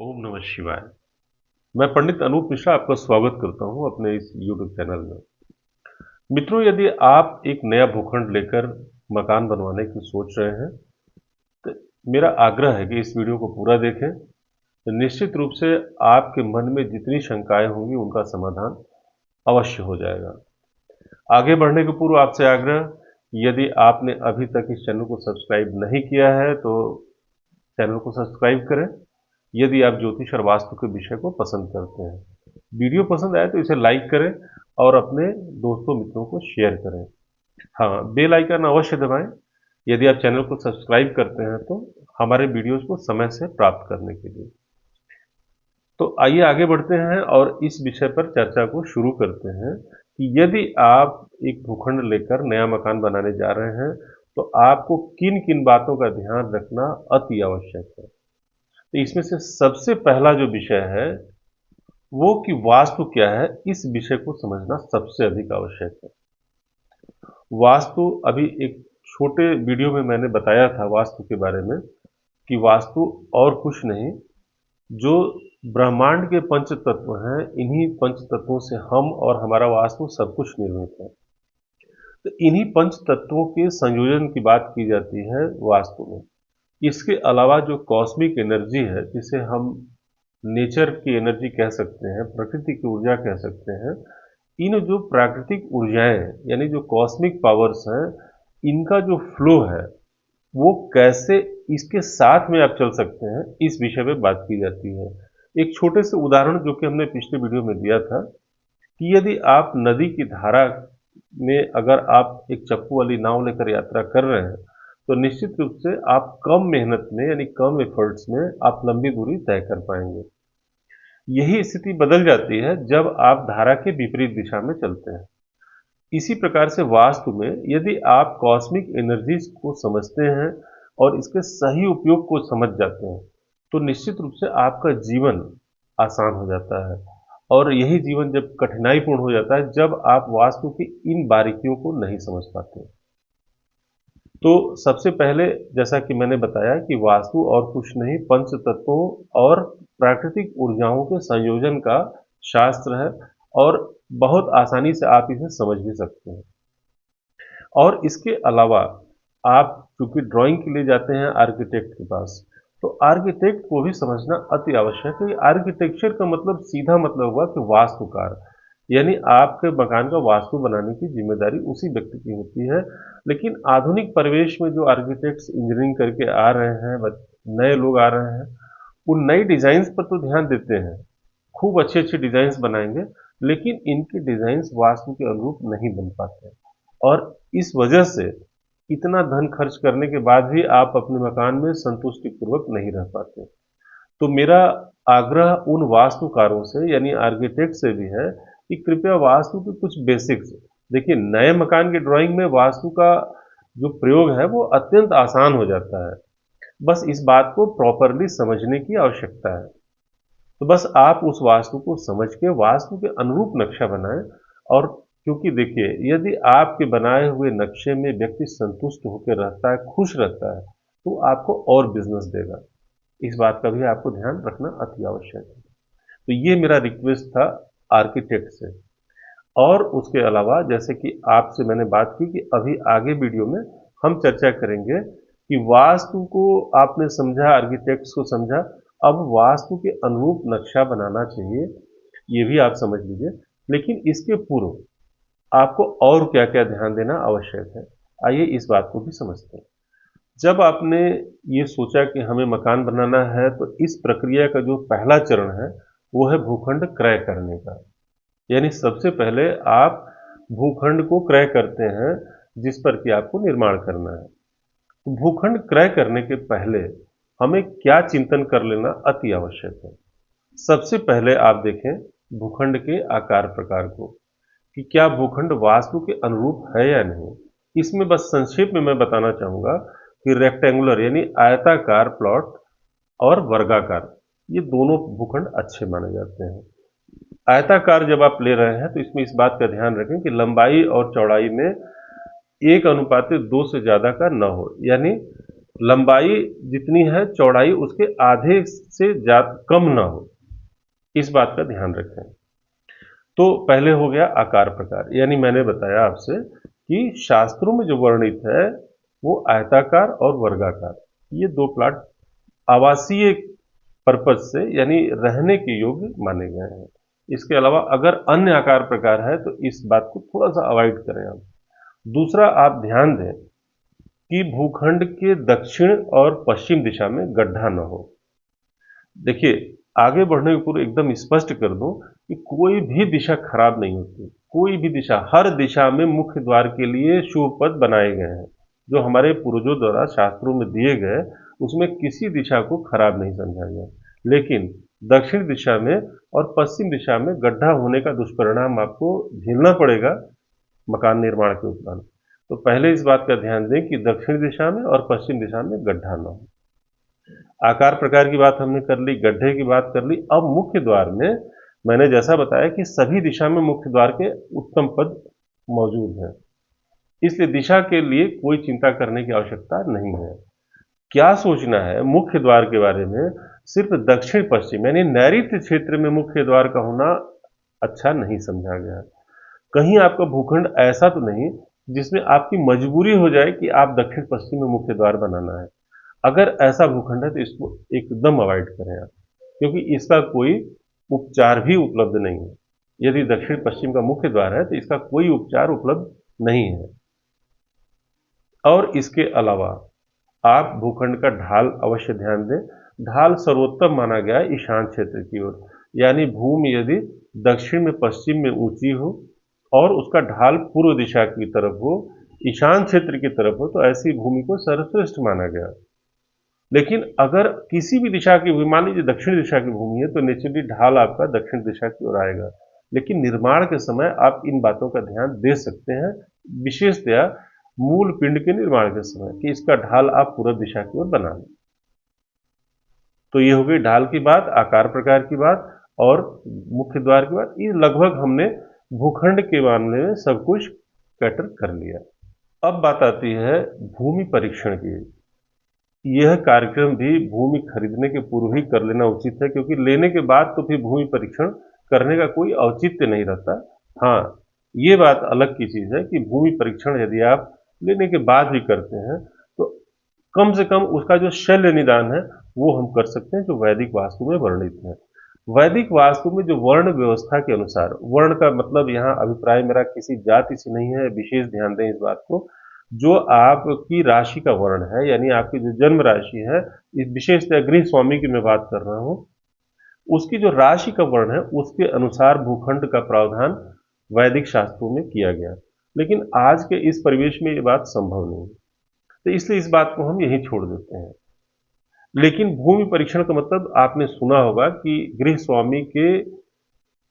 ओम नमः शिवाय। मैं पंडित अनूप मिश्रा आपका स्वागत करता हूं अपने इस यूट्यूब चैनल में। मित्रों, यदि आप एक नया भूखंड लेकर मकान बनवाने की सोच रहे हैं तो मेरा आग्रह है कि इस वीडियो को पूरा देखें। तो निश्चित रूप से आपके मन में जितनी शंकाएं होंगी उनका समाधान अवश्य हो जाएगा। आगे बढ़ने के पूर्व आपसे आग्रह, यदि आपने अभी तक इस चैनल को सब्सक्राइब नहीं किया है तो चैनल को सब्सक्राइब करें। यदि आप ज्योतिष और वास्तु के विषय को पसंद करते हैं, वीडियो पसंद आए तो इसे लाइक करें और अपने दोस्तों मित्रों को शेयर करें। हाँ, बेल आइकन अवश्य दबाएं यदि आप चैनल को सब्सक्राइब करते हैं तो हमारे वीडियोस को समय से प्राप्त करने के लिए। तो आइए आगे बढ़ते हैं और इस विषय पर चर्चा को शुरू करते हैं कि यदि आप एक भूखंड लेकर नया मकान बनाने जा रहे हैं तो आपको किन किन बातों का ध्यान रखना अति आवश्यक है। तो इसमें से सबसे पहला जो विषय है वो कि वास्तु क्या है, इस विषय को समझना सबसे अधिक आवश्यक है। वास्तु, अभी एक छोटे वीडियो में मैंने बताया था वास्तु के बारे में कि वास्तु और कुछ नहीं, जो ब्रह्मांड के पंच तत्व हैं, इन्हीं पंच तत्वों से हम और हमारा वास्तु सब कुछ निर्मित है। तो इन्हीं पंच तत्वों के संयोजन की बात की जाती है वास्तु में। इसके अलावा जो कॉस्मिक एनर्जी है, जिसे हम नेचर की एनर्जी कह सकते हैं, प्रकृति की ऊर्जा कह सकते हैं, इन जो प्राकृतिक ऊर्जाएं यानी जो कॉस्मिक पावर्स हैं, इनका जो फ्लो है वो कैसे इसके साथ में आप चल सकते हैं, इस विषय में बात की जाती है। एक छोटे से उदाहरण जो कि हमने पिछले वीडियो में दिया था कि यदि आप नदी की धारा में अगर आप एक चप्पू वाली नाव लेकर यात्रा कर रहे हैं तो निश्चित रूप से आप कम मेहनत में यानी कम एफर्ट्स में आप लंबी दूरी तय कर पाएंगे। यही स्थिति बदल जाती है जब आप धारा के विपरीत दिशा में चलते हैं। इसी प्रकार से वास्तु में यदि आप कॉस्मिक एनर्जीज को समझते हैं और इसके सही उपयोग को समझ जाते हैं तो निश्चित रूप से आपका जीवन आसान हो जाता है। और यही जीवन जब कठिनाईपूर्ण हो जाता है जब आप वास्तु की इन बारीकियों को नहीं समझ पाते। तो सबसे पहले, जैसा कि मैंने बताया कि वास्तु और कुछ नहीं, पंच तत्वों और प्राकृतिक ऊर्जाओं के संयोजन का शास्त्र है और बहुत आसानी से आप इसे समझ भी सकते हैं। और इसके अलावा आप चूंकि ड्राइंग के लिए जाते हैं आर्किटेक्ट के पास, तो आर्किटेक्ट को भी समझना अति आवश्यक है। आर्किटेक्चर का मतलब सीधा मतलब हुआ कि वास्तुकार, यानी आपके मकान का वास्तु बनाने की जिम्मेदारी उसी व्यक्ति की होती है। लेकिन आधुनिक परिवेश में जो आर्किटेक्ट्स इंजीनियरिंग करके आ रहे हैं, नए लोग आ रहे हैं, वो नई डिजाइन्स पर तो ध्यान देते हैं, खूब अच्छे अच्छे डिजाइन्स बनाएंगे, लेकिन इनके डिजाइन्स वास्तु के अनुरूप नहीं बन पाते। और इस वजह से इतना धन खर्च करने के बाद भी आप अपने मकान में संतुष्टिपूर्वक नहीं रह पाते। तो मेरा आग्रह उन वास्तुकारों से यानी आर्किटेक्ट से भी है कि कृपया वास्तु के कुछ बेसिक्स, देखिए नए मकान की ड्राइंग में वास्तु का जो प्रयोग है वो अत्यंत आसान हो जाता है। बस इस बात को प्रॉपरली समझने की आवश्यकता है। तो बस आप उस वास्तु को समझ के वास्तु के अनुरूप नक्शा बनाएं। और क्योंकि देखिए, यदि आपके बनाए हुए नक्शे में व्यक्ति संतुष्ट होकर रहता है, खुश रहता है, तो आपको और बिजनेस देगा। इस बात का भी आपको ध्यान रखना अति आवश्यक है। तो ये मेरा रिक्वेस्ट था आर्किटेक्ट से। और उसके अलावा जैसे कि आपसे मैंने बात की कि अभी आगे वीडियो में हम चर्चा करेंगे कि वास्तु को आपने समझा, आर्किटेक्ट्स को समझा, अब वास्तु के अनुरूप नक्शा बनाना चाहिए, ये भी आप समझ लीजिए। लेकिन इसके पूर्व आपको और क्या क्या ध्यान देना आवश्यक है, आइए इस बात को भी समझते हैं। जब आपने ये सोचा कि हमें मकान बनाना है तो इस प्रक्रिया का जो पहला चरण है वो है भूखंड क्रय करने का। यानी सबसे पहले आप भूखंड को क्रय करते हैं जिस पर कि आपको निर्माण करना है। तो भूखंड क्रय करने के पहले हमें क्या चिंतन कर लेना अति आवश्यक है। सबसे पहले आप देखें भूखंड के आकार प्रकार को कि क्या भूखंड वास्तु के अनुरूप है या नहीं। इसमें बस संक्षेप में मैं बताना चाहूँगा कि रेक्टेंगुलर यानी आयताकार प्लॉट और वर्गाकार, ये दोनों भूखंड अच्छे माने जाते हैं। आयताकार जब आप ले रहे हैं तो इसमें इस बात का ध्यान रखें कि लंबाई और चौड़ाई में 1:2 से ज़्यादा का न हो, यानी लंबाई जितनी है चौड़ाई उसके आधे से ज्यादा कम ना हो, इस बात का ध्यान रखें। तो पहले हो गया आकार प्रकार, यानी मैंने बताया आपसे कि शास्त्रों में जो वर्णित है वो आयताकार और वर्गाकार, ये दो प्लाट आवासीय पर्पज से यानी रहने के योग्य माने गए हैं। इसके अलावा अगर अन्य आकार प्रकार है तो इस बात को थोड़ा सा अवॉइड करें आप। दूसरा, आप ध्यान दें कि भूखंड के दक्षिण और पश्चिम दिशा में गड्ढा न हो। देखिए, आगे बढ़ने के पूर्व एकदम स्पष्ट कर दूं कि कोई भी दिशा खराब नहीं होती, कोई भी दिशा, हर दिशा में मुख्य द्वार के लिए शुभ पद बनाए गए हैं जो हमारे पूर्वजों द्वारा शास्त्रों में दिए गए, उसमें किसी दिशा को खराब नहीं समझा गया। लेकिन दक्षिण दिशा में और पश्चिम दिशा में गड्ढा होने का दुष्परिणाम आपको झेलना पड़ेगा मकान निर्माण के उपरांत। तो पहले इस बात का ध्यान दें कि दक्षिण दिशा में और पश्चिम दिशा में गड्ढा न हो। आकार प्रकार की बात हमने कर ली, गड्ढे की बात कर ली। अब मुख्य द्वार में मैंने जैसा बताया कि सभी दिशा में मुख्य द्वार के उत्तम पद मौजूद हैं, इसलिए दिशा के लिए कोई चिंता करने की आवश्यकता नहीं है। क्या सोचना है मुख्य द्वार के बारे में, सिर्फ दक्षिण पश्चिम यानी नैऋत्य क्षेत्र में मुख्य द्वार का होना अच्छा नहीं समझा गया। कहीं आपका भूखंड ऐसा तो नहीं जिसमें आपकी मजबूरी हो जाए कि आप दक्षिण पश्चिम में मुख्य द्वार बनाना है। अगर ऐसा भूखंड है तो इसको एकदम अवॉइड करें आप, क्योंकि इसका कोई उपचार भी उपलब्ध नहीं है। यदि दक्षिण पश्चिम का मुख्य द्वार है तो इसका कोई उपचार उपलब्ध नहीं है। और इसके अलावा आप भूखंड का ढाल अवश्य ध्यान दें। ढाल सर्वोत्तम माना गया है ईशान क्षेत्र की ओर, यानी भूमि यदि दक्षिण में पश्चिम में ऊंची हो और उसका ढाल पूर्व दिशा की तरफ हो, ईशान क्षेत्र की तरफ हो, तो ऐसी भूमि को सर्वश्रेष्ठ माना गया। लेकिन अगर किसी भी दिशा की भूमि, मान लीजिए दक्षिण दिशा की भूमि है, तो नेचुरली ढाल आपका दक्षिण दिशा की ओर आएगा। लेकिन निर्माण के समय आप इन बातों का ध्यान दे सकते हैं, विशेषतया मूल पिंड के निर्माण के समय, कि इसका ढाल आप पूर्व दिशा की ओर बना लें। तो ये हो गई ढाल की बात, आकार प्रकार की बात और मुख्य द्वार की बात। ये लगभग हमने भूखंड के मामले में सब कुछ कैटर कर लिया। अब बात आती है भूमि परीक्षण की। यह कार्यक्रम भी भूमि खरीदने के पूर्व ही कर लेना उचित है, क्योंकि लेने के बाद तो फिर भूमि परीक्षण करने का कोई औचित्य नहीं रहता। हाँ, ये बात अलग की चीज़ है कि भूमि परीक्षण यदि आप लेने के बाद भी करते हैं तो कम से कम उसका जो शल्य निदान है वो हम कर सकते हैं, जो वैदिक वास्तु में वर्णित है। वैदिक वास्तु में जो वर्ण व्यवस्था के अनुसार, वर्ण का मतलब यहाँ अभिप्राय मेरा किसी जाति से नहीं है, विशेष ध्यान दें इस बात को, जो आपकी राशि का वर्ण है, यानी आपकी जो जन्म राशि है, इस विशेषतः गृह स्वामी की मैं बात कर रहा हूँ, उसकी जो राशि का वर्ण है उसके अनुसार भूखंड का प्रावधान वैदिक शास्त्रों में किया गया। लेकिन आज के इस परिवेश में ये बात संभव नहीं है, तो इसलिए इस बात को हम यहीं छोड़ देते हैं। लेकिन भूमि परीक्षण का मतलब आपने सुना होगा कि गृह स्वामी के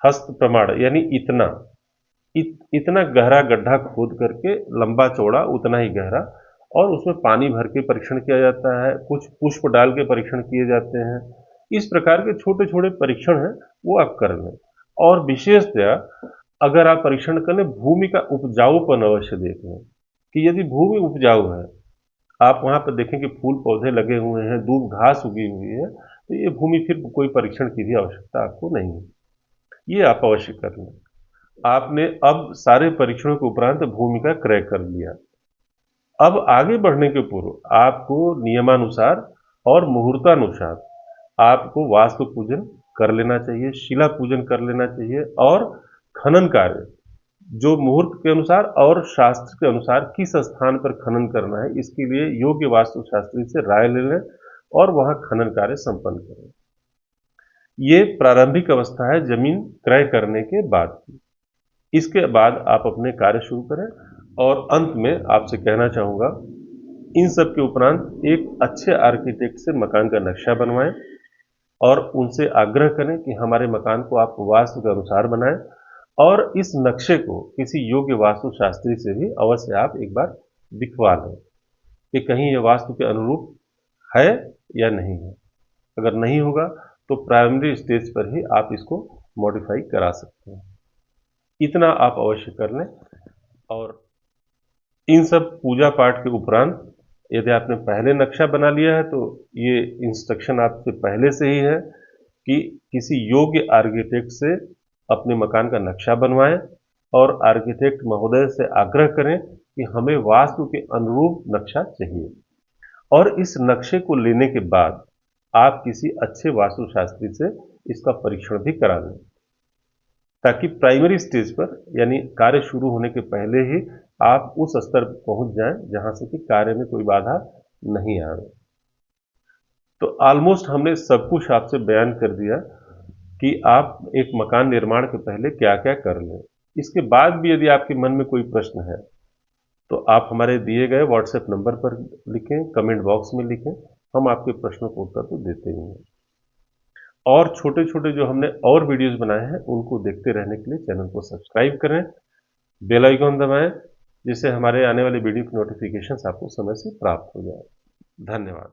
हस्त प्रमाण, यानी इतना गहरा गड्ढा खोद करके, लंबा चौड़ा उतना ही गहरा, और उसमें पानी भर के परीक्षण किया जाता है, कुछ पुष्प डाल के परीक्षण किए जाते हैं। इस प्रकार के छोटे छोटे परीक्षण हैं, वो आप कर लें। और विशेषतया अगर आप परीक्षण करें, भूमि का उपजाऊपन अवश्य देखें कि यदि भूमि उपजाऊ है, आप वहां पर देखें कि फूल पौधे लगे हुए हैं, दूब घास उगी हुई है, तो ये भूमि फिर कोई परीक्षण की भी आवश्यकता आपको नहीं है, ये आप अवश्य कर लें। आपने अब सारे परीक्षणों के उपरांत भूमि का क्रय कर लिया। अब आगे बढ़ने के पूर्व आपको नियमानुसार और मुहूर्तानुसार आपको वास्तु पूजन कर लेना चाहिए, शिला पूजन कर लेना चाहिए, और खनन कार्य जो मुहूर्त के अनुसार और शास्त्र के अनुसार किस स्थान पर खनन करना है, इसके लिए योग्य वास्तु शास्त्री से राय ले लें और वहां खनन कार्य संपन्न करें। ये प्रारंभिक अवस्था है जमीन क्रय करने के बाद की। इसके बाद आप अपने कार्य शुरू करें। और अंत में आपसे कहना चाहूँगा, इन सब के उपरांत एक अच्छे आर्किटेक्ट से मकान का नक्शा बनवाएं और उनसे आग्रह करें कि हमारे मकान को आप वास्तु के अनुसार बनाएं, और इस नक्शे को किसी योग्य वास्तु शास्त्री से भी अवश्य आप एक बार दिखवा लें कि कहीं यह वास्तु के अनुरूप है या नहीं है। अगर नहीं होगा तो प्राइमरी स्टेज पर ही आप इसको मॉडिफाई करा सकते हैं। इतना आप अवश्य कर लें। और इन सब पूजा पाठ के उपरांत यदि आपने पहले नक्शा बना लिया है तो ये इंस्ट्रक्शन आपसे पहले से ही है कि किसी योग्य आर्किटेक्ट से अपने मकान का नक्शा बनवाएं और आर्किटेक्ट महोदय से आग्रह करें कि हमें वास्तु के अनुरूप नक्शा चाहिए। और इस नक्शे को लेने के बाद आप किसी अच्छे वास्तुशास्त्री से इसका परीक्षण भी करा लें, ताकि प्राइमरी स्टेज पर यानी कार्य शुरू होने के पहले ही आप उस स्तर पर पहुंच जाएं जहां से कि कार्य में कोई बाधा नहीं आए। तो ऑलमोस्ट हमने सब कुछ आपसे बयान कर दिया कि आप एक मकान निर्माण के पहले क्या क्या कर लें। इसके बाद भी यदि आपके मन में कोई प्रश्न है तो आप हमारे दिए गए व्हाट्सएप नंबर पर लिखें, कमेंट बॉक्स में लिखें, हम आपके प्रश्नों को उत्तर तो देते ही हैं। और छोटे छोटे जो हमने और वीडियोस बनाए हैं उनको देखते रहने के लिए चैनल को सब्सक्राइब करें, बेल आइकन दबाएं, जिससे हमारे आने वाले वीडियो की नोटिफिकेशंस आपको समय से प्राप्त हो जाए। धन्यवाद।